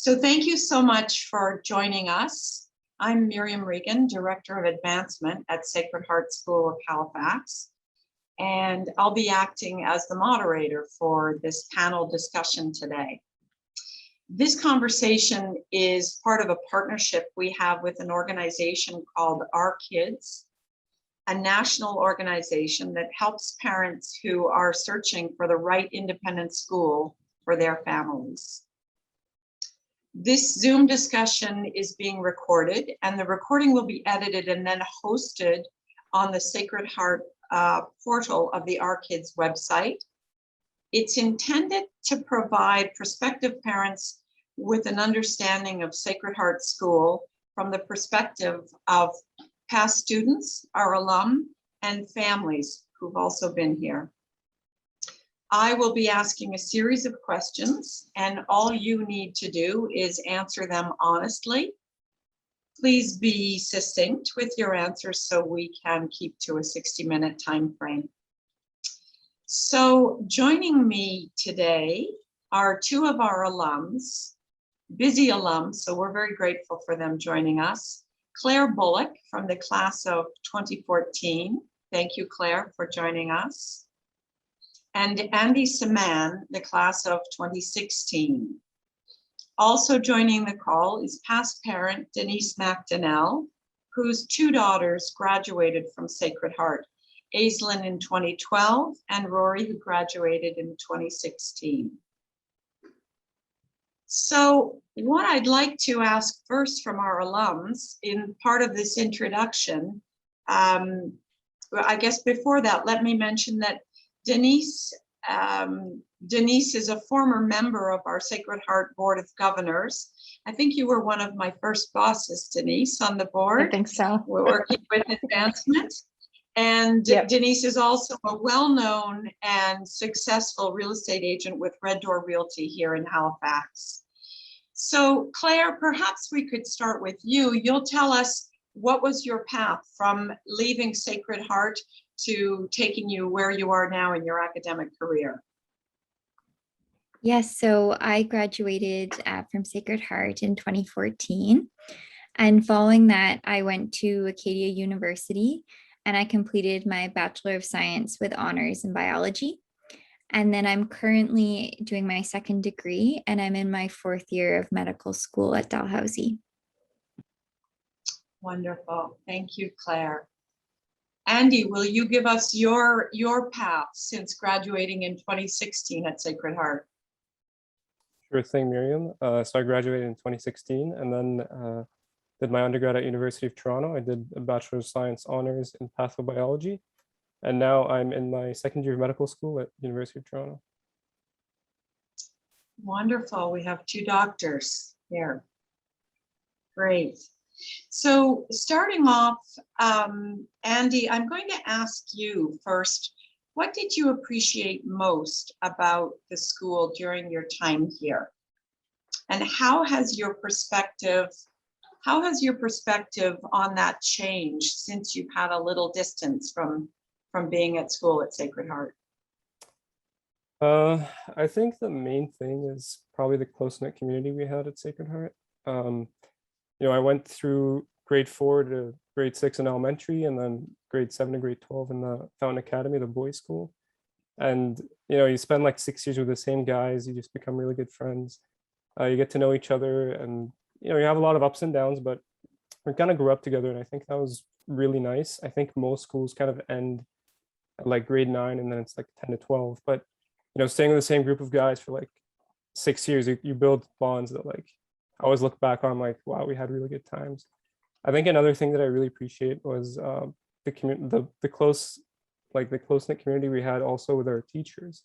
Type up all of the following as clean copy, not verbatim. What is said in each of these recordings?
So thank you so much for joining us. I'm Miriam Regan, Director of Advancement at Sacred Heart School of Halifax, and I'll be acting as the moderator for this panel discussion today. This conversation is part of a partnership we have with an organization called Our Kids, a national organization that helps parents who are searching for the right independent school for their families. This Zoom discussion is being recorded, and the recording will be edited and then hosted on the Sacred Heart portal of the Our Kids website. It's intended to provide prospective parents with an understanding of Sacred Heart School from the perspective of past students, our alum, and families who've also been here. I will be asking a series of questions, and all you need to do is answer them honestly. Please be succinct with your answers so we can keep to a 60-minute time frame. So joining me today are two of our alums, busy alums, so we're very grateful for them joining us. Claire Bullock from the class of 2014. Thank you, Claire, for joining us. And Andy Saman, the class of 2016. Also joining the call is past parent Denise McDonnell, whose two daughters graduated from Sacred Heart, Aislinn in 2012 and Rory, who graduated in 2016. So what I'd like to ask first from our alums in part of this introduction, I guess before that, let me mention that Denise is a former member of our Sacred Heart Board of Governors. I think you were one of my first bosses, Denise, on the board. I think so. We're working with advancement. And yep. Denise is also a well-known and successful real estate agent with Red Door Realty here in Halifax. So Claire, perhaps we could start with you. You'll tell us what was your path from leaving Sacred Heart to taking you where you are now in your academic career. Yes, so I graduated from Sacred Heart in 2014. And following that, I went to Acadia University and I completed my Bachelor of Science with honors in biology. And then I'm currently doing my second degree and I'm in my fourth year of medical school at Dalhousie. Wonderful. Thank you, Claire. Andy, will you give us your path since graduating in 2016 at Sacred Heart? Sure thing, Miriam. So I graduated in 2016 and then did my undergrad at University of Toronto. I did a Bachelor of Science honors in pathobiology. And now I'm in my second year of medical school at University of Toronto. Wonderful. We have two doctors here. Great. So starting off, Andy, I'm going to ask you first, what did you appreciate most about the school during your time here? And how has your perspective on that changed since you've had a little distance from being at school at Sacred Heart? I think the main thing is probably the close-knit community we had at Sacred Heart. You know, I went through grade 4 to grade 6 in elementary and then grade 7 to grade 12 in the Fountain Academy, the boys' school. And, you know, you spend like 6 years with the same guys, you just become really good friends. You get to know each other and, you know, you have a lot of ups and downs, but we kind of grew up together. And I think that was really nice. I think most schools kind of end at like grade 9 and then it's like 10 to 12. But, you know, staying with the same group of guys for like 6 years, you build bonds that like, I always look back on like, wow, we had really good times. I think another thing that I really appreciate was the close-knit community we had also with our teachers.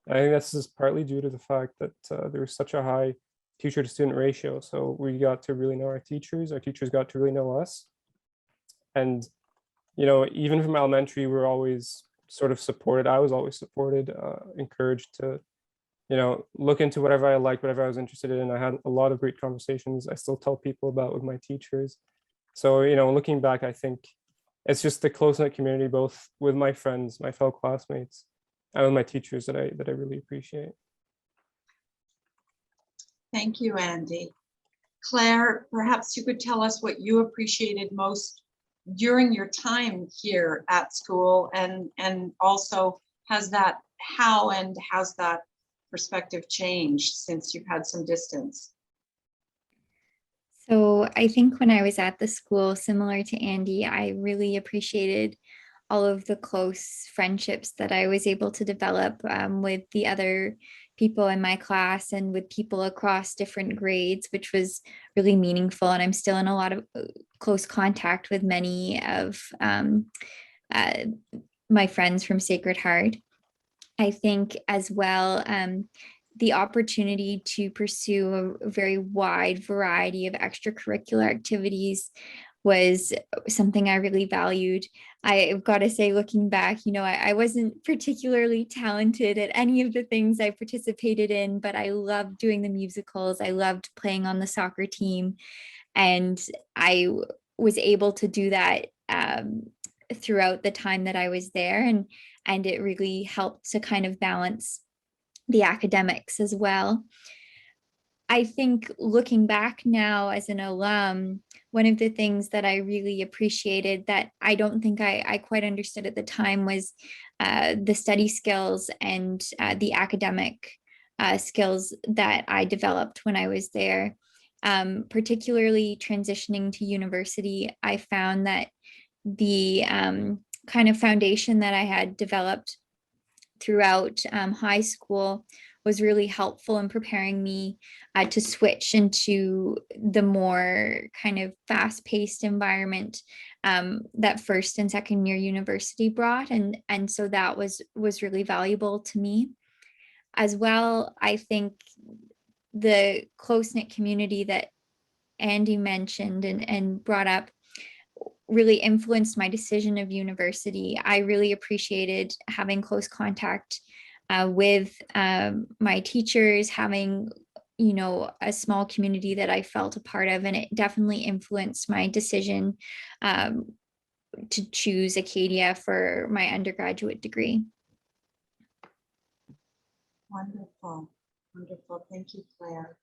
And I think that's just partly due to the fact that there was such a high teacher to student ratio. So we got to really know our teachers got to really know us. And, you know, even from elementary, we're always sort of supported. I was always supported, encouraged to, you know, look into whatever I liked, whatever I was interested in. I had a lot of great conversations I still tell people about with my teachers. So, you know, looking back, I think it's just the close-knit community, both with my friends, my fellow classmates, and with my teachers that I really appreciate. Thank you, Andy. Claire, perhaps you could tell us what you appreciated most during your time here at school, and also how's that perspective changed since you've had some distance? So I think when I was at the school, similar to Andy, I really appreciated all of the close friendships that I was able to develop with the other people in my class and with people across different grades, which was really meaningful. And I'm still in a lot of close contact with many of uh, my friends from Sacred Heart. I think as well, the opportunity to pursue a very wide variety of extracurricular activities was something I really valued. I've got to say, looking back, I wasn't particularly talented at any of the things I participated in, but I loved doing the musicals. I loved playing on the soccer team, and I was able to do that throughout the time that I was there, and it really helped to kind of balance the academics as well. I think looking back now as an alum, one of the things that I really appreciated that I don't think I quite understood at the time was the study skills and the academic skills that I developed when I was there. Particularly transitioning to university, I found that the kind of foundation that I had developed throughout high school was really helpful in preparing me to switch into the more kind of fast-paced environment that first and second year university brought, and so that was really valuable to me as well. I think the close-knit community that Andy mentioned and brought up really influenced my decision of university. I really appreciated having close contact with my teachers, having a small community that I felt a part of, and it definitely influenced my decision to choose Acadia for my undergraduate degree. Wonderful, wonderful. Thank you, Claire.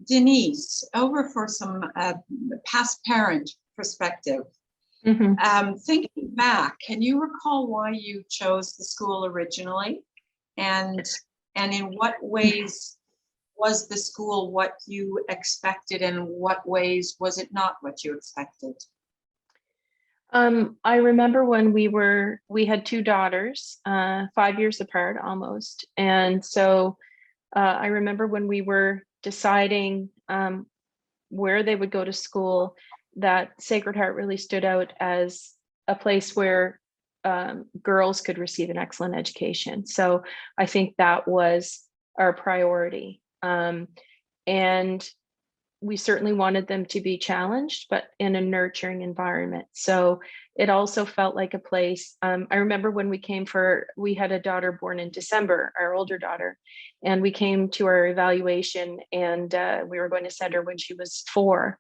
Denise, over for some past parent perspective. Thinking back, can you recall why you chose the school originally, and in what ways was the school what you expected, and what ways was it not what you expected? I remember when we had two daughters, 5 years apart almost. And so I remember when we were deciding where they would go to school, that Sacred Heart really stood out as a place where girls could receive an excellent education. So I think that was our priority. And we certainly wanted them to be challenged, but in a nurturing environment. So it also felt like a place. I remember when we had a daughter born in December, our older daughter, and we came to our evaluation, and we were going to send her when she was 4,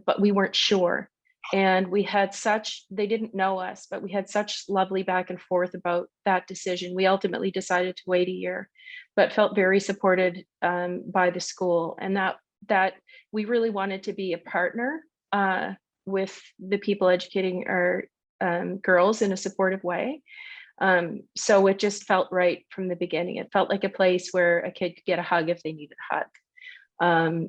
but we weren't sure. And they didn't know us, but we had such lovely back and forth about that decision. We ultimately decided to wait a year, but felt very supported by the school, and that we really wanted to be a partner with the people educating our girls in a supportive way. So it just felt right from the beginning. It felt like a place where a kid could get a hug if they needed a hug.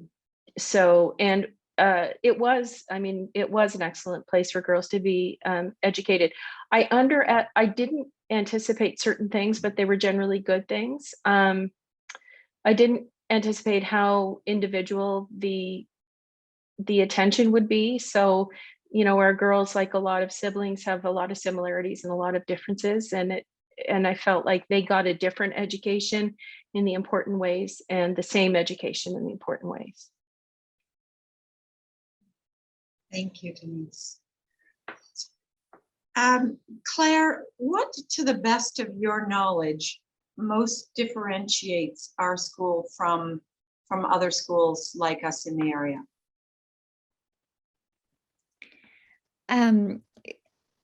It was an excellent place for girls to be educated. I didn't anticipate certain things, but they were generally good things. I didn't anticipate how individual the attention would be. So, our girls, like a lot of siblings, have a lot of similarities and a lot of differences, and I felt like they got a different education in the important ways and the same education in the important ways. Thank you, Denise. Claire, what, to the best of your knowledge, most differentiates our school from other schools like us in the area?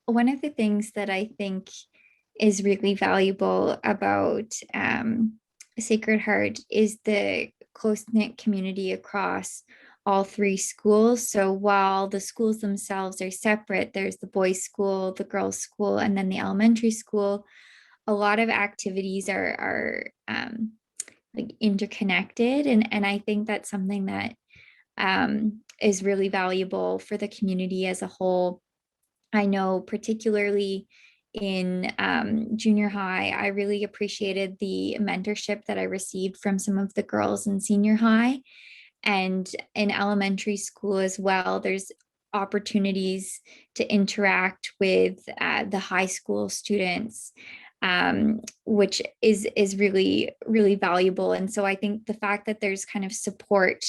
One of the things that I think is really valuable about Sacred Heart is the close-knit community across all three schools. So while the schools themselves are separate, there's the boys' school, the girls' school, and then the elementary school. A lot of activities are like interconnected, and I think that's something that is really valuable for the community as a whole. I know particularly in junior high, I really appreciated the mentorship that I received from some of the girls in senior high. And in elementary school as well, there's opportunities to interact with the high school students, which is really, really valuable. And so I think the fact that there's kind of support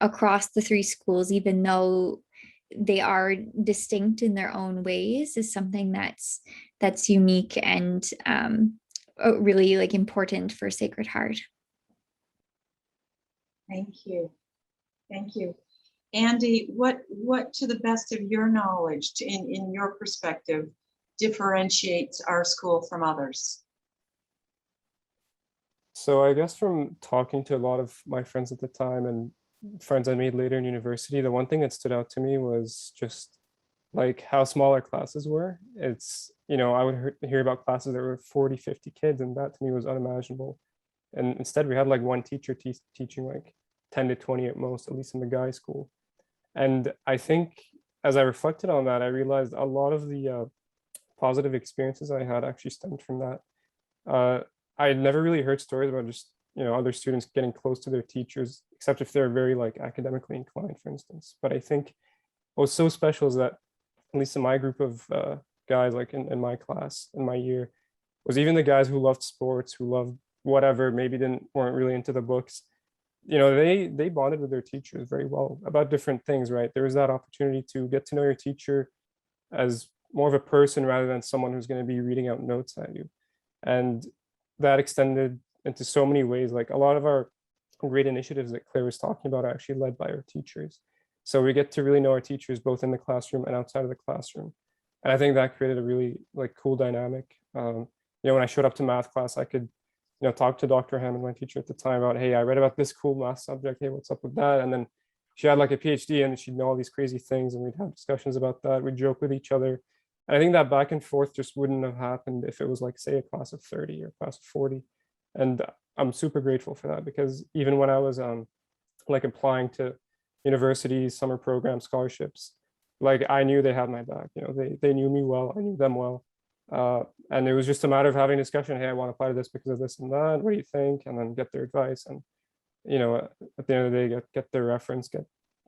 across the three schools, even though they are distinct in their own ways, is something that's unique and really like important for Sacred Heart. Thank you. Thank you. Andy, what to the best of your knowledge, in your perspective, differentiates our school from others? So I guess from talking to a lot of my friends at the time and friends I made later in university, the one thing that stood out to me was just like how small our classes were. It's, I would hear about classes that were 40, 50 kids, and that to me was unimaginable. And instead we had like one teacher teaching like 10 to 20 at most, at least in the guys' school. And I think as I reflected on that, I realized a lot of the positive experiences I had actually stemmed from that. I had never really heard stories about just, other students getting close to their teachers, except if they're very like academically inclined, for instance. But I think what was so special is that, at least in my group of guys, like in my class, in my year, was even the guys who loved sports, who loved whatever, maybe weren't really into the books, they bonded with their teachers very well about different things, right? There was that opportunity to get to know your teacher as more of a person rather than someone who's going to be reading out notes at you. And that extended into so many ways. Like a lot of our great initiatives that Claire was talking about are actually led by our teachers. So we get to really know our teachers both in the classroom and outside of the classroom. And I think that created a really like cool dynamic. When I showed up to math class, I could talk to Dr. Hammond, my teacher at the time, about, hey, I read about this cool math subject. Hey, what's up with that? And then she had like a PhD and she'd know all these crazy things, and we'd have discussions about that. We'd joke with each other. And I think that back and forth just wouldn't have happened if it was like, say, a class of 30 or a class of 40. And I'm super grateful for that, because even when I was like applying to universities, summer programs, scholarships, like I knew they had my back. They knew me well, I knew them well. And it was just a matter of having a discussion. Hey, I want to apply to this because of this and that. What do you think? And then get their advice. And, at the end of the day, get their reference,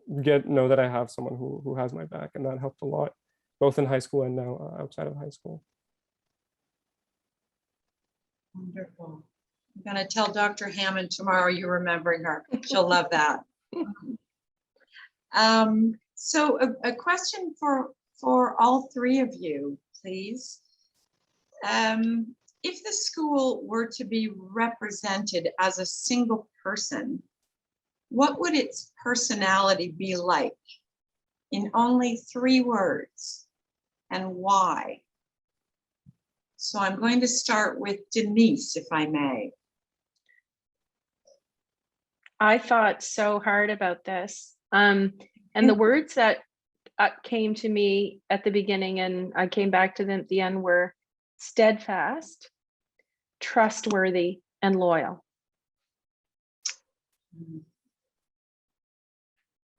know that I have someone who has my back. And that helped a lot, both in high school and now outside of high school. Wonderful. I'm going to tell Dr. Hammond tomorrow you're remembering her. She'll love that. So a question for all three of you, please. If the school were to be represented as a single person, what would its personality be like in only 3 words, and why? So I'm going to start with Denise, if I may. I thought so hard about this. And the words that came to me at the beginning, and I came back to them at the end, were steadfast, trustworthy, and loyal.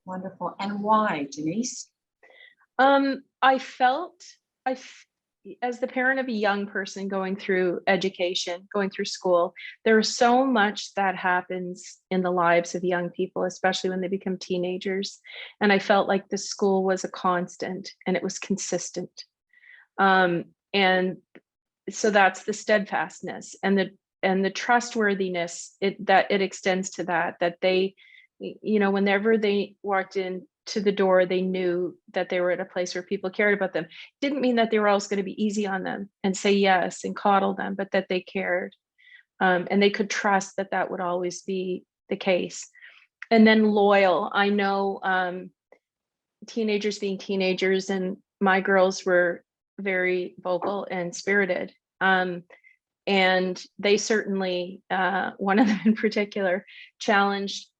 Wonderful. And why, Denise? I felt, as the parent of a young person going through education, going through school, there's so much that happens in the lives of young people, especially when they become teenagers. And I felt like the school was a constant and it was consistent. And so that's the steadfastness and the trustworthiness that it extends to that they, whenever they walked in to the door, they knew that they were at a place where people cared about them. Didn't mean that they were always going to be easy on them and say yes and coddle them, but that they cared. And they could trust that that would always be the case. And then loyal. I know teenagers being teenagers, and my girls were very vocal and spirited. And they certainly, one of them in particular,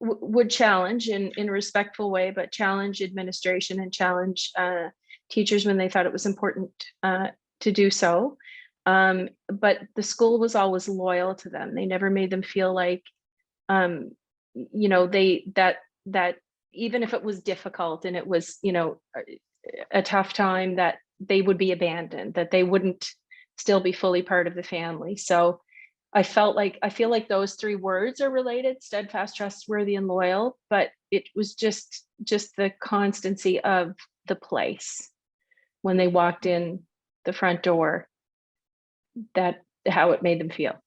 would challenge in a respectful way, but challenge administration and challenge teachers when they thought it was important to do so. But the school was always loyal to them. They never made them feel like, that even if it was difficult and it was, a tough time, that they would be abandoned, that they wouldn't still be fully part of the family. So I feel like those three words are related: steadfast, trustworthy, and loyal. But it was just the constancy of the place when they walked in the front door, that how it made them feel.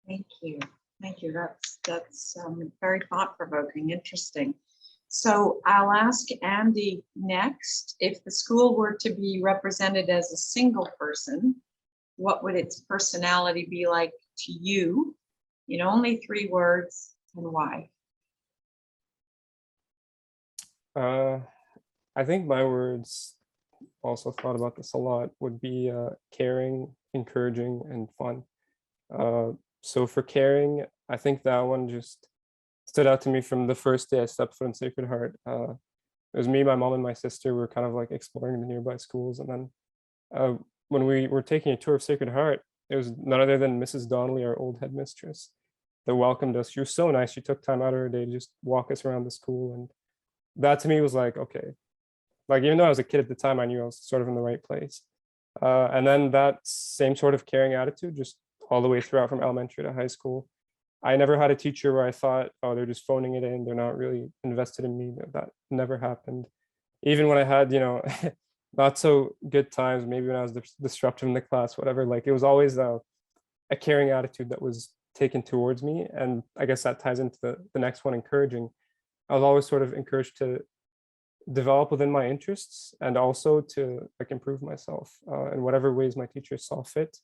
Thank you. Thank you. That's very thought-provoking, interesting. So I'll ask Andy next. If the school were to be represented as a single person, what would its personality be like to you? Only 3 words, and why? I think my words, also thought about this a lot, would be caring, encouraging, and fun. So for caring, I think that one just stood out to me from the first day I stepped foot in Sacred Heart. It was me, my mom, and my sister were kind of like exploring the nearby schools. And then when we were taking a tour of Sacred Heart, it was none other than Mrs. Donnelly, our old headmistress, that welcomed us. She was so nice. She took time out of her day to just walk us around the school. And that to me was like, okay, like even though I was a kid at the time, I knew I was sort of in the right place. And then that same sort of caring attitude, just all the way throughout from elementary to high school. I never had a teacher where I thought, oh, they're just phoning it in, they're not really invested in me. That never happened. Even when I had, not so good times, maybe when I was disruptive in the class, whatever, like it was always a caring attitude that was taken towards me. And I guess that ties into the next one, encouraging. I was always sort of encouraged to develop within my interests and also to like improve myself in whatever ways my teachers saw fit.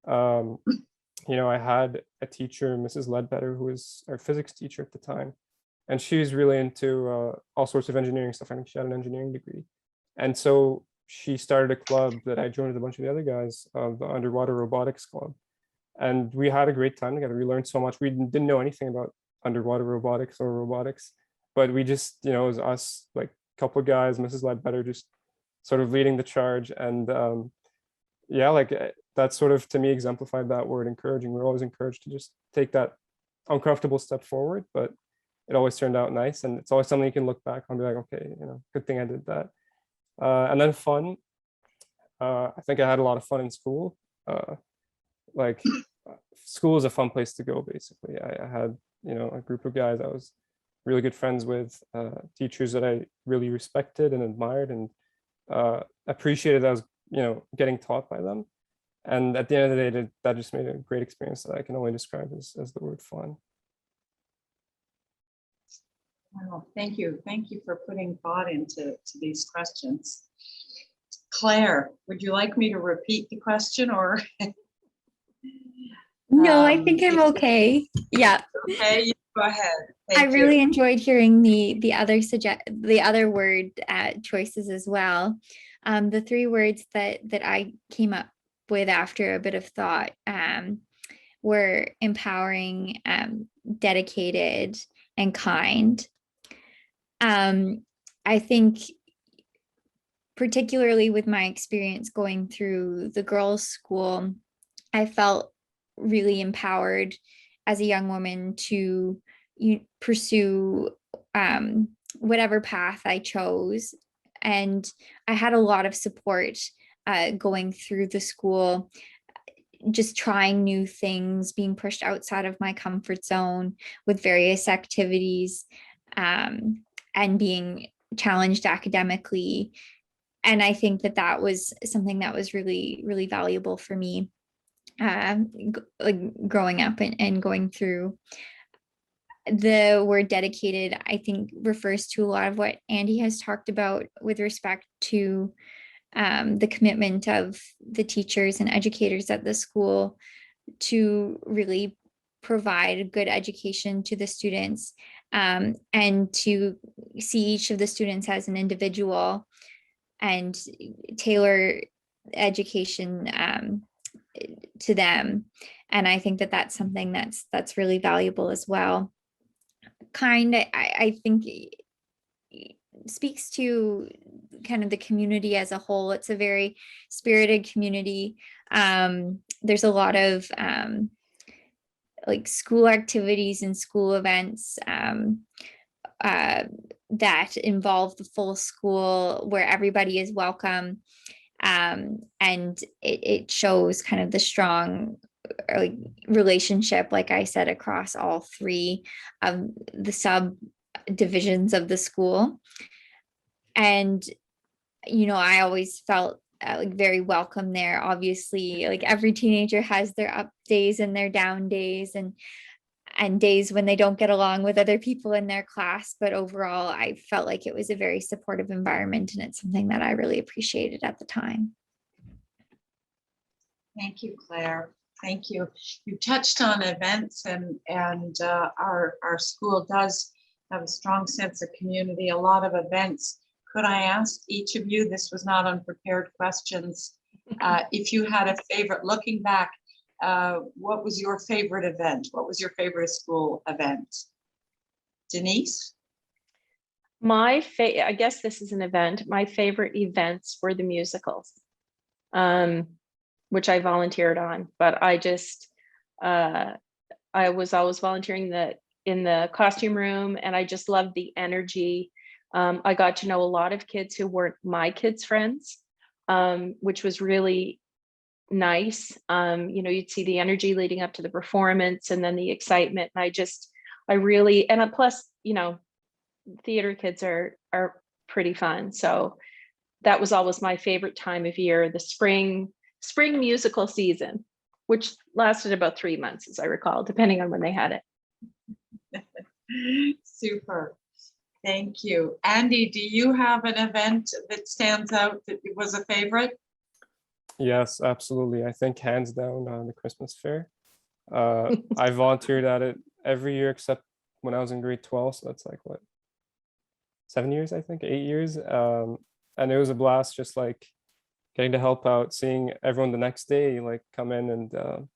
I had a teacher, Mrs. Ledbetter, who was our physics teacher at the time, and she was really into all sorts of engineering stuff. I think she had an engineering degree. And so she started a club that I joined with a bunch of the other guys, the Underwater Robotics Club. And we had a great time together. We learned so much. We didn't know anything about underwater robotics or robotics, but we just, it was us, like a couple of guys, Mrs. Ledbetter just sort of leading the charge. And that sort of, to me, exemplified that word, encouraging. We're always encouraged to just take that uncomfortable step forward, but it always turned out nice. And it's always something you can look back on and be like, okay, good thing I did that. And then fun. I think I had a lot of fun in school. School is a fun place to go, basically. I had, a group of guys I was really good friends with, teachers that I really respected and admired and appreciated that I was, getting taught by them. And at the end of the day, that just made a great experience that I can only describe as the word fun. Wow, thank you. Thank you for putting thought into these questions. Claire, would you like me to repeat the question or? No, I think I'm okay. Yeah. Okay, you go ahead. I really enjoyed hearing the other word choices as well. The 3 words that I came up with after a bit of thought were empowering, dedicated, and kind. I think particularly with my experience going through the girls' school, I felt really empowered as a young woman to pursue whatever path I chose. And I had a lot of support going through the school, just trying new things, being pushed outside of my comfort zone with various activities, and being challenged academically. And I think that was something that was really, really valuable for me, growing up and going through. The word dedicated, I think, refers to a lot of what Andy has talked about with respect to the commitment of the teachers and educators at the school to really provide a good education to the students, and to see each of the students as an individual and tailor education to them. And I think that that's something that's really valuable as well. I think speaks to kind of the community as a whole. It's a very spirited community. There's a lot of like school activities and school events that involve the full school, where everybody is welcome. And it shows kind of the strong relationship, like I said, across all three of the subdivisions of the school. And, you know, I always felt like very welcome there. Obviously, like every teenager has their up days and their down days, and days when they don't get along with other people in their class. But overall, I felt like it was a very supportive environment, and it's something that I really appreciated at the time. Thank you, Claire. Thank you. You touched on events, and our school does have a strong sense of community, a lot of events. Could I ask each of you, this was not unprepared questions, if you had a favorite, looking back, what was your favorite event? What was your favorite school event? Denise? I guess this is an event. My favorite events were the musicals, which I volunteered on, but I was always volunteering in the costume room, and I just loved the energy. I got to know a lot of kids who weren't my kids' friends, which was really nice. You know, you'd see the energy leading up to the performance, and then the excitement. And plus, you know, theater kids are pretty fun. So that was always my favorite time of year, the spring musical season, which lasted about 3 months, as I recall, depending on when they had it. Super. Thank you. Andy, do you have an event that stands out that was a favorite? Yes, absolutely. I think hands down the Christmas fair. I volunteered at it every year except when I was in grade 12. So that's like what, 7 years, I think, 8 years. And it was a blast, just like getting to help out, seeing everyone the next day, like come in, and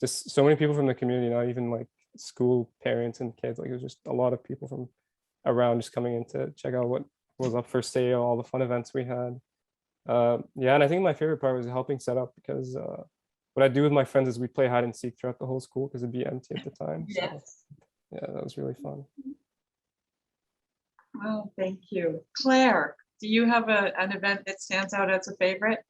just so many people from the community, not even like school parents and kids. Like it was just a lot of people from around just coming in to check out what was up for sale, all the fun events we had. Yeah, and I think my favorite part was helping set up, because what I do with my friends is we play hide and seek throughout the whole school because it'd be empty at the time. So, Yes. yeah, that was really fun. Oh, thank you. Claire, do you have an event that stands out as a favorite?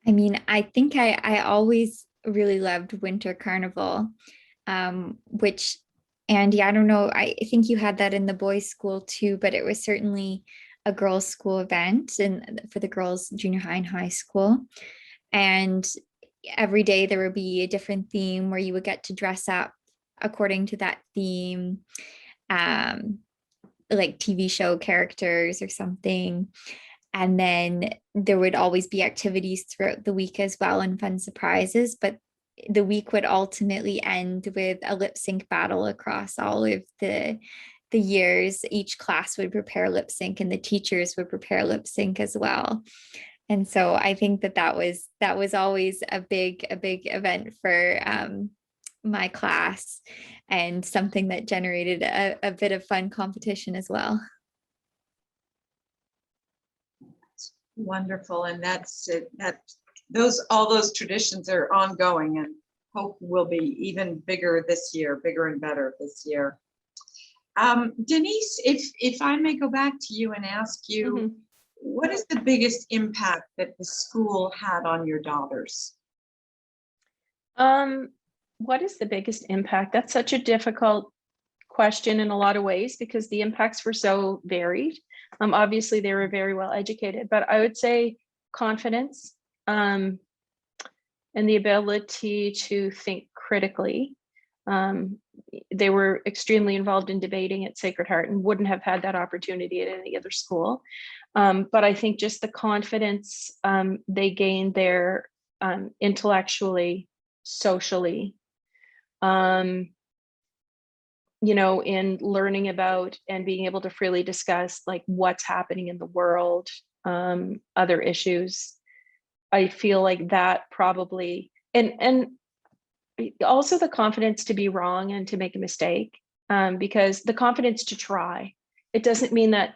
I mean, I think I always really loved Winter Carnival, which, Andy, I don't know, I think you had that in the boys' school too, but it was certainly a girls' school event and for the girls' junior high and high school. And every day there would be a different theme where you would get to dress up according to that theme, like TV show characters or something. And then there would always be activities throughout the week as well, and fun surprises. But the week would ultimately end with a lip sync battle across all of the years. Each class would prepare lip sync, and the teachers would prepare lip sync as well. And so I think that was always a big event for my class, and something that generated a bit of fun competition as well. Wonderful. And that's it. All those traditions are ongoing, and hope will be even bigger this year, bigger and better this year. Denise, if I may go back to you and ask you, Mm-hmm. What is the biggest impact that the school had on your daughters? What is the biggest impact? That's such a difficult question in a lot of ways, because the impacts were so varied. Obviously they were very well educated, but I would say confidence, and the ability to think critically. They were extremely involved in debating at Sacred Heart and wouldn't have had that opportunity at any other school. But I think just the confidence they gained there, intellectually, socially, you know, in learning about and being able to freely discuss like what's happening in the world, other issues. I feel like that probably and also the confidence to be wrong and to make a mistake, because the confidence to try. It doesn't mean that,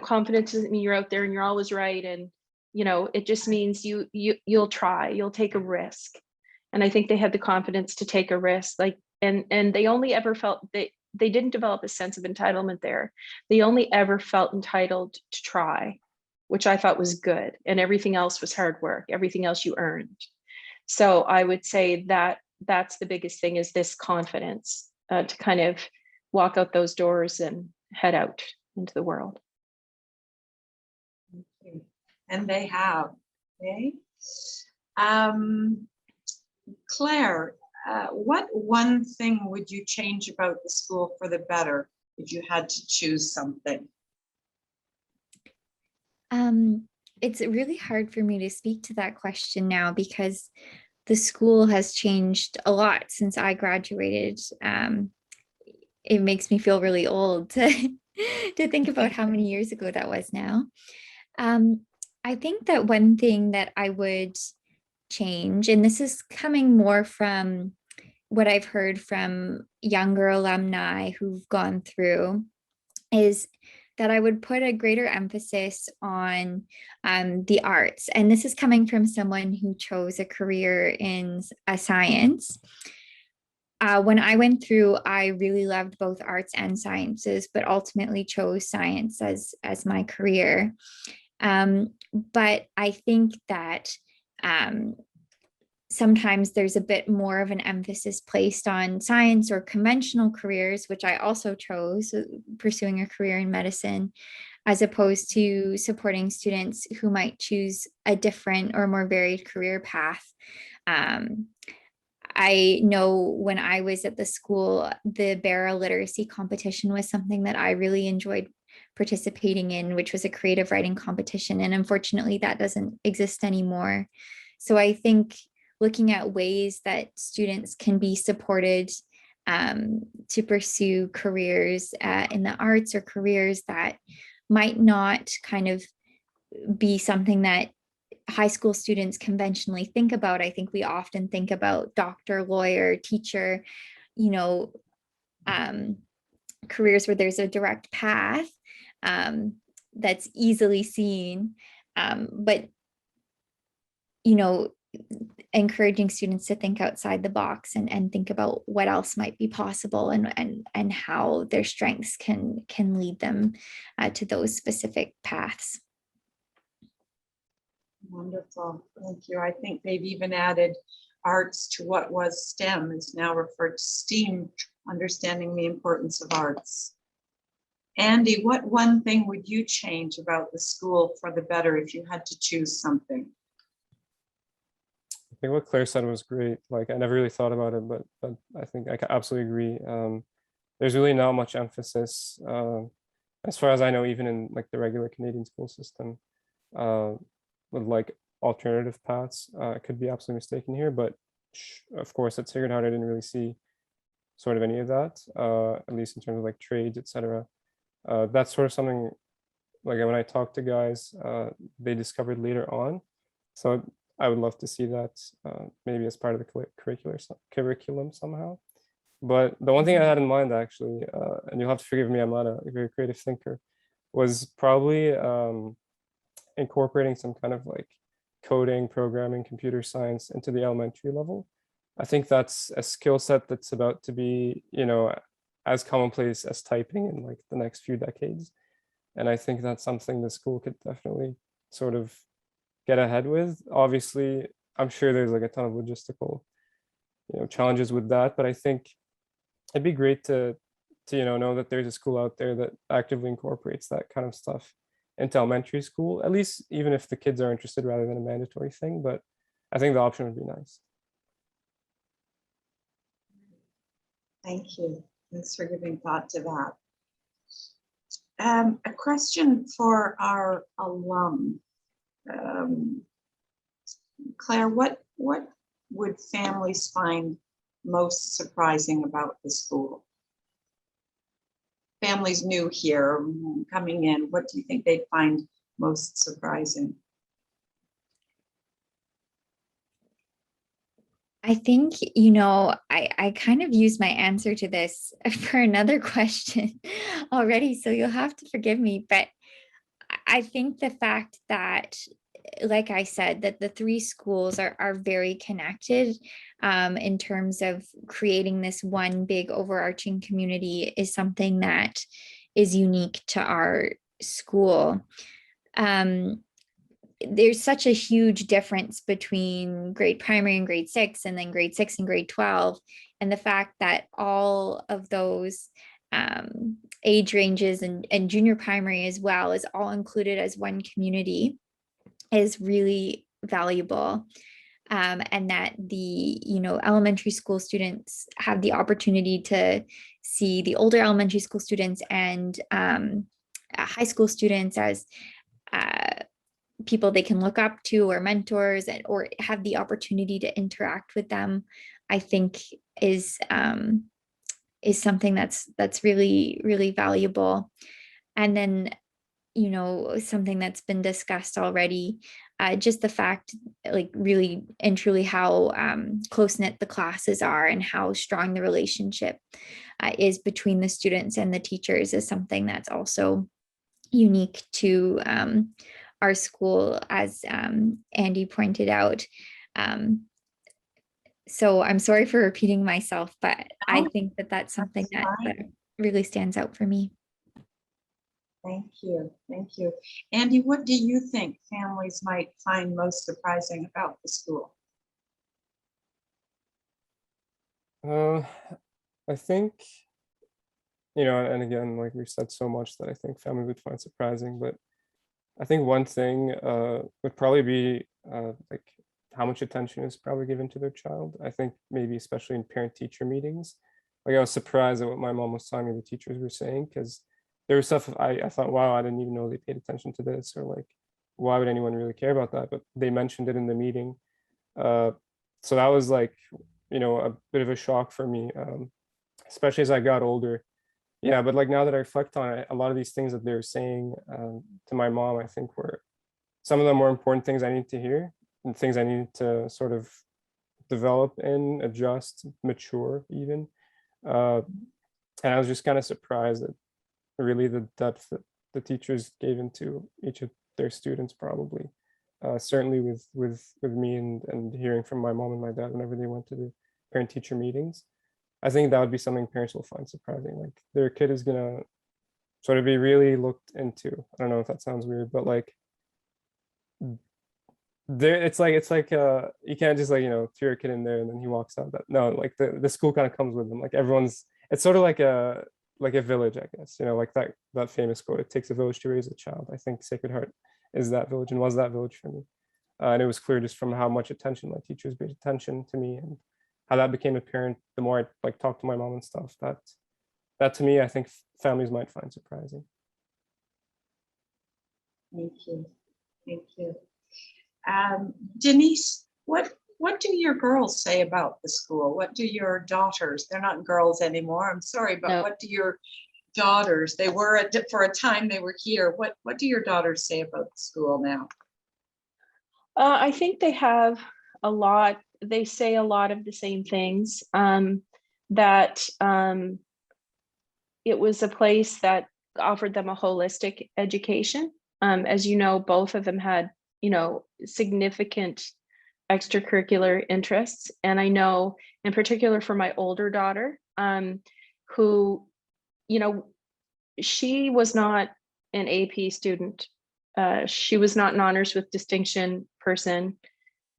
confidence doesn't mean you're out there and you're always right. And, it just means you'll try, you'll take a risk. And I think they had the confidence to take a risk, and they only ever felt they didn't develop a sense of entitlement there. They only ever felt entitled to try, which I thought was good. And everything else was hard work. Everything else you earned. So I would say that that's the biggest thing, is this confidence to kind of walk out those doors and head out into the world. And they have. Okay. Claire, what one thing would you change about the school for the better if you had to choose something? It's really hard for me to speak to that question now because the school has changed a lot since I graduated. It makes me feel really old to think about how many years ago that was now. I think that one thing that I would change, and this is coming more from what I've heard from younger alumni who've gone through, is that I would put a greater emphasis on the arts. And this is coming from someone who chose a career in science. When I went through, I really loved both arts and sciences, but ultimately chose science as my career. But I think that sometimes there's a bit more of an emphasis placed on science or conventional careers, which I also chose, pursuing a career in medicine, as opposed to supporting students who might choose a different or more varied career path. I know when I was at the school, the Barra Literacy competition was something that I really enjoyed participating in, which was a creative writing competition. And unfortunately, that doesn't exist anymore. So I think looking at ways that students can be supported to pursue careers in the arts, or careers that might not kind of be something that high school students conventionally think about. I think we often think about doctor, lawyer, teacher, careers where there's a direct path that's easily seen. But, encouraging students to think outside the box and think about what else might be possible, and how their strengths can lead them to those specific paths. Wonderful, thank you. I think they've even added arts to what was STEM, is now referred to STEAM, understanding the importance of arts. Andy, what one thing would you change about the school for the better if you had to choose something? I think what Claire said was great. Like, I never really thought about it, but I think I absolutely agree. There's really not much emphasis, as far as I know, even in like the regular Canadian school system, with like alternative paths. I could be absolutely mistaken here, but of course at Sacred Heart I didn't really see sort of any of that, at least in terms of like trades, etc. That's sort of something, like when I talked to guys, they discovered later on. So I would love to see that maybe as part of the curriculum somehow. But the one thing I had in mind, actually, and you'll have to forgive me, I'm not a very creative thinker, was probably incorporating some kind of like coding, programming, computer science into the elementary level. I think that's a skill set that's about to be, as commonplace as typing in like the next few decades. And I think that's something the school could definitely sort of get ahead with. Obviously, I'm sure there's like a ton of logistical, challenges with that, but I think it'd be great to know that there's a school out there that actively incorporates that kind of stuff into elementary school, at least even if the kids are interested, rather than a mandatory thing. But I think the option would be nice. Thank you. Thanks for giving thought to that. A question for our alum. Claire, what would families find most surprising about the school? Families new here, coming in, what do you think they'd find most surprising? I think, you know, I kind of used my answer to this for another question already, so you'll have to forgive me. But I think the fact that, like I said, that the three schools are very connected in terms of creating this one big overarching community is something that is unique to our school. There's such a huge difference between grade primary and grade 6, and then grade 6 and grade 12. And the fact that all of those age ranges and junior primary as well is all included as one community is really valuable. And that the, you know, elementary school students have the opportunity to see the older elementary school students and high school students as people they can look up to or mentors, or have the opportunity to interact with them, I think is something that's really, really valuable. And then, you know, something that's been discussed already, just the fact, like, really and truly how close-knit the classes are and how strong the relationship is between the students and the teachers is something that's also unique to our school, as Andy pointed out. So I'm sorry for repeating myself, but I think that that's something that really stands out for me. Thank you. Thank you. Andy, what do you think families might find most surprising about the school? I think, you know, and again, like we've said so much that I think families would find surprising, but I think one thing would probably be like how much attention is probably given to their child. I think maybe especially in parent-teacher meetings. Like I was surprised at what my mom was telling me the teachers were saying, because there was stuff I thought, wow, I didn't even know they paid attention to this, or like, why would anyone really care about that? But they mentioned it in the meeting. So that was like, you know, a bit of a shock for me, especially as I got older. Yeah, but like now that I reflect on it, a lot of these things that they were saying to my mom, I think were some of the more important things I need to hear, and things I needed to sort of develop and adjust, mature even. And I was just kind of surprised at really the depth that the teachers gave into each of their students, probably. Certainly with me and hearing from my mom and my dad whenever they went to the parent-teacher meetings. I think that would be something parents will find surprising. Like their kid is gonna sort of be really looked into. I don't know if that sounds weird, but like there, it's like you can't just, like, you know, throw your kid in there and then he walks out. That no, like the school kind of comes with them. Like everyone's, it's sort of like a village, I guess. You know, like that famous quote, "It takes a village to raise a child." I think Sacred Heart is that village and was that village for me. And it was clear just from how much attention my teachers paid attention to me, and how that became apparent the more I like talked to my mom and stuff. That to me, I think families might find surprising. Thank you. Thank you. Denise, what do your girls say about the school? What do your daughters, they're not girls anymore, I'm sorry, but No. what do your daughters, they were for a time they were here, what do your daughters say about the school now? I think they have a lot, they say a lot of the same things, that it was a place that offered them a holistic education. As you know, both of them had, you know, significant extracurricular interests. And I know in particular for my older daughter, who, you know, she was not an AP student. She was not an honors with distinction person.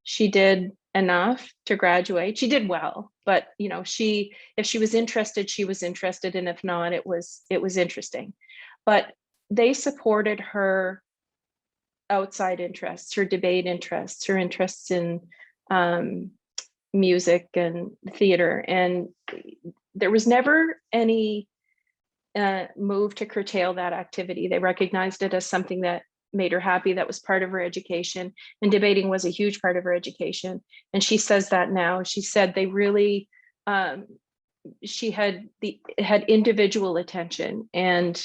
She did enough to graduate. She did well, but you know, if she was interested, she was interested, and if not, it was interesting. But they supported her outside interests, her debate interests, her interests in music and theater, and there was never any move to curtail that activity. They recognized it as something that made her happy, that was part of her education, and debating was a huge part of her education. And she says that now. She said they really, she had individual attention, and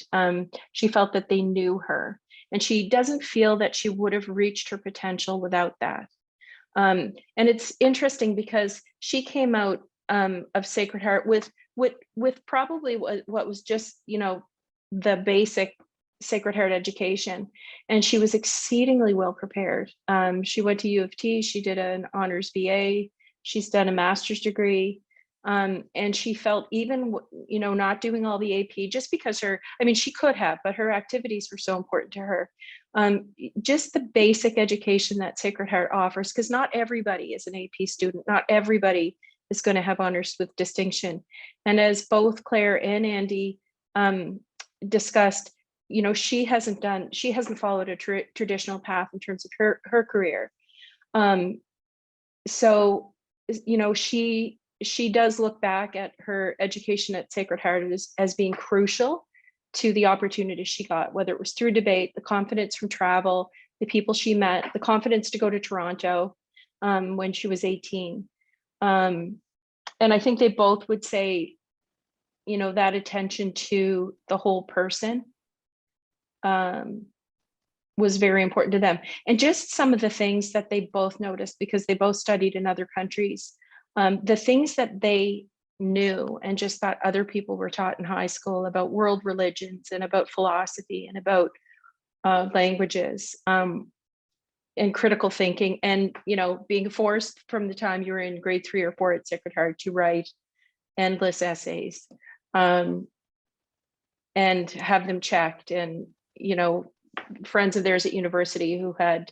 she felt that they knew her, and she doesn't feel that she would have reached her potential without that. And it's interesting because she came out of Sacred Heart with probably what was just, you know, the basic Sacred Heart education, and she was exceedingly well prepared. She went to U of T, she did an honors BA, she's done a master's degree, and she felt even, you know, not doing all the AP just because I mean, she could have, but her activities were so important to her. Just the basic education that Sacred Heart offers, because not everybody is an AP student, not everybody is going to have honors with distinction. And as both Claire and Andy discussed, you know, she hasn't followed a traditional path in terms of her career. So, you know, she does look back at her education at Sacred Heart as being crucial to the opportunities she got, whether it was through debate, the confidence from travel, the people she met, the confidence to go to Toronto when she was 18. And I think they both would say, you know, that attention to the whole person was very important to them. And just some of the things that they both noticed, because they both studied in other countries, the things that they knew and just thought other people were taught in high school about world religions and about philosophy and about languages and critical thinking, and, you know, being forced from the time you were in grade 3 or 4 at Sacred Heart to write endless essays and have them checked. And, you know, friends of theirs at university who had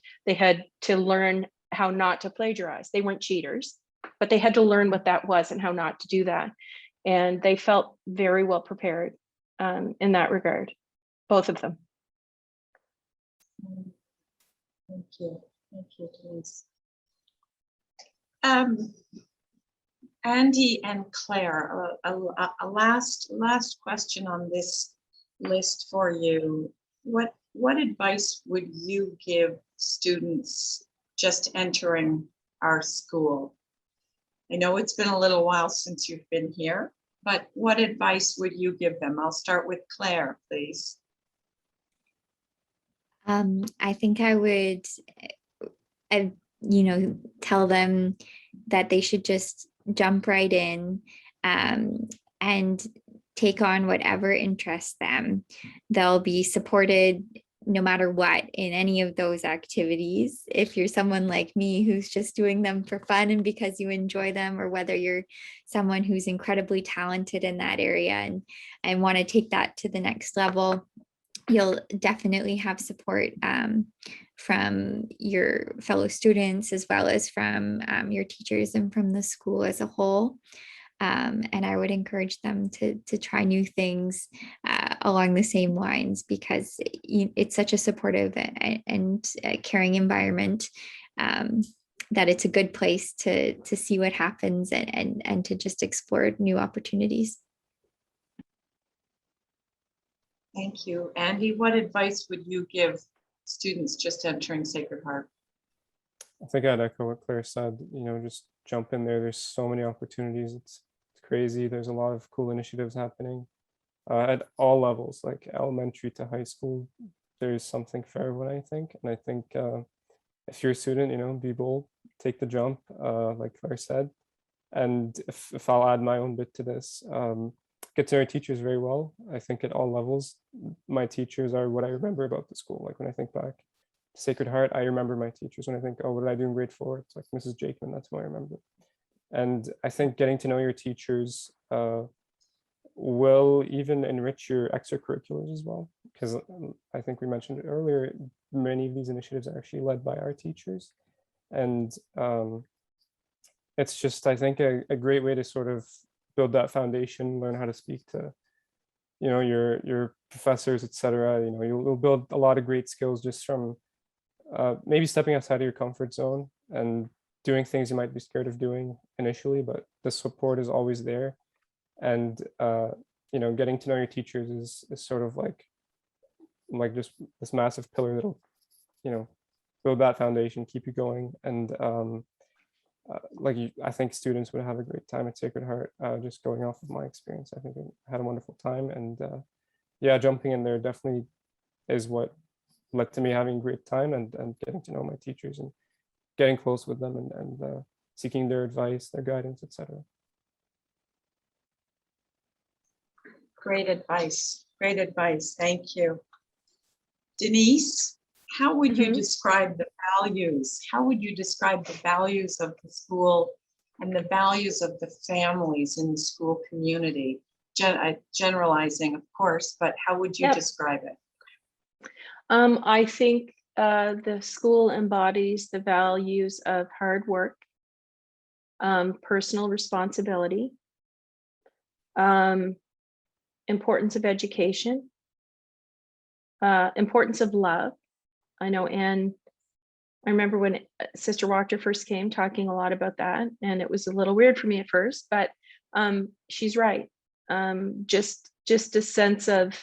to learn how not to plagiarize. They weren't cheaters, but they had to learn what that was and how not to do that. And they felt very well prepared in that regard, both of them. Thank you, Denise. Andy and Claire, a last question on this list for you. What advice would you give students just entering our school? I know it's been a little while since you've been here, but what advice would you give them? I'll start with Claire, please. I think I would, you know, tell them that they should just jump right in and take on whatever interests them. They'll be supported no matter what in any of those activities. If you're someone like me who's just doing them for fun and because you enjoy them, or whether you're someone who's incredibly talented in that area and want to take that to the next level, you'll definitely have support from your fellow students, as well as from your teachers and from the school as a whole. And I would encourage them to try new things along the same lines, because it's such a supportive and caring environment that it's a good place to see what happens and to just explore new opportunities. Thank you. Andy, what advice would you give students just entering Sacred Heart? I think I'd echo what Claire said, you know, just jump in there. There's so many opportunities. It's crazy. There's a lot of cool initiatives happening at all levels, like elementary to high school. There's something for everyone, I think. And I think if you're a student, you know, be bold, take the jump, like Claire said. And if I'll add my own bit to this, get to know your teachers very well. I think at all levels, my teachers are what I remember about the school. Like when I think back to Sacred Heart, I remember my teachers. When I think, oh, what did I do in grade 4? It's like Mrs. Jakeman, that's who I remember. And I think getting to know your teachers will even enrich your extracurriculars as well. Because I think we mentioned it earlier, many of these initiatives are actually led by our teachers. And it's just, I think, a great way to sort of build that foundation, learn how to speak to, you know, your professors, etc. You know, you'll build a lot of great skills just from maybe stepping outside of your comfort zone and doing things you might be scared of doing initially, but the support is always there. And you know, getting to know your teachers is sort of like just this massive pillar that'll, you know, build that foundation, keep you going. And I think students would have a great time at Sacred Heart. Just going off of my experience, I think I had a wonderful time. And yeah, jumping in there definitely is what led to me having a great time and getting to know my teachers and getting close with them and seeking their advice, their guidance, etc. Great advice. Great advice. Thank you. Denise, how would you describe the values? How would you describe the values of the school and the values of the families in the school community? Generalizing, of course, but how would you describe it? I think the school embodies the values of hard work, personal responsibility, importance of education, importance of love. I know Anne, I remember when Sister Walker first came talking a lot about that, and it was a little weird for me at first, but she's right. Just a sense of,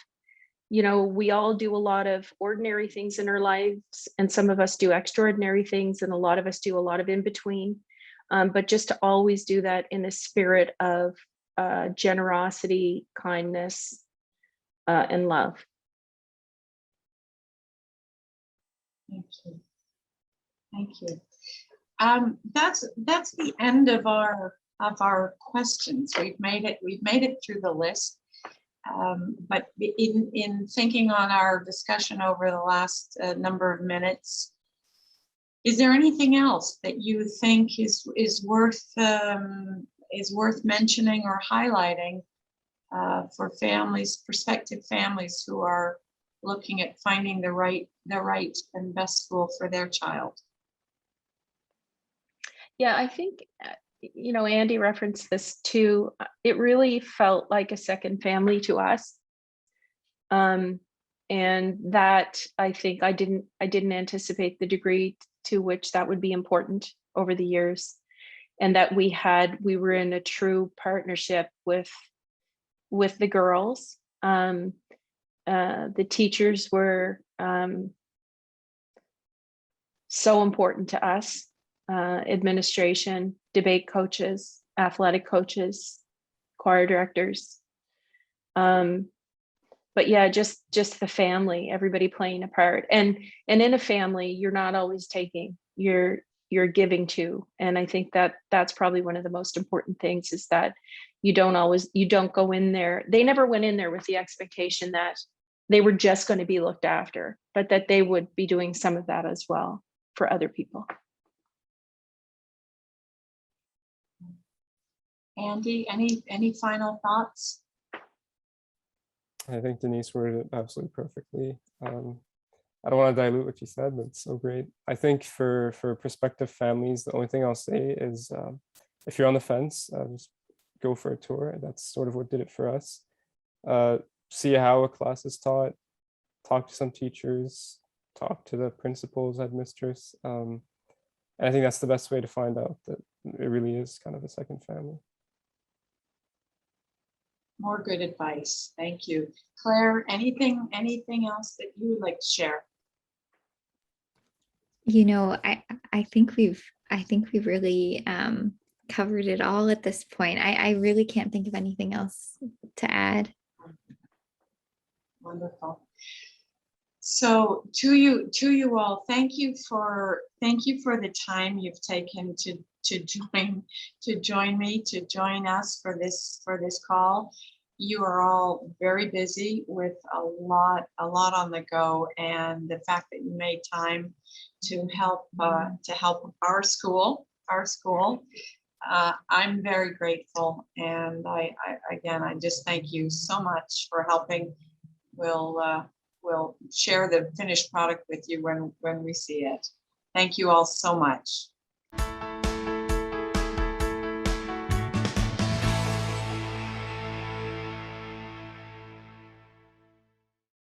you know, we all do a lot of ordinary things in our lives, and some of us do extraordinary things, and a lot of us do a lot of in between. But just to always do that in a spirit of generosity, kindness, and love. Thank you. Thank you. That's the end of our questions. We've made it through the list. But in thinking on our discussion over the last number of minutes, is there anything else that you think is worth mentioning or highlighting for families, prospective families who are looking at finding the right and best school for their child? Yeah, I think, you know, Andy referenced this too. It really felt like a second family to us. And that, I think I didn't anticipate the degree to which that would be important over the years, and that we were in a true partnership with the girls. The teachers were so important to us. Administration, debate coaches, athletic coaches, choir directors. But yeah, just the family, everybody playing a part. And in a family, you're not always taking, you're giving too. And I think that's probably one of the most important things, is that you don't go in there. They never went in there with the expectation that they were just going to be looked after, but that they would be doing some of that as well for other people. Andy, any final thoughts? I think Denise worded it absolutely perfectly. I don't want to dilute what you said, but it's so great. I think for prospective families, the only thing I'll say is if you're on the fence, just go for a tour. That's sort of what did it for us. See how a class is taught, talk to some teachers, talk to the principals, headmistress. And I think that's the best way to find out that it really is kind of a second family. More good advice. Thank you. Claire, anything else that you would like to share? You know, I think we've really covered it all at this point. I really can't think of anything else to add. Wonderful. So to you all, thank you for the time you've taken to join us for this call. You are all very busy with a lot on the go, and the fact that you made time to help our school. I'm very grateful, and I just thank you so much for helping. We'll share the finished product with you when we see it. Thank you all so much.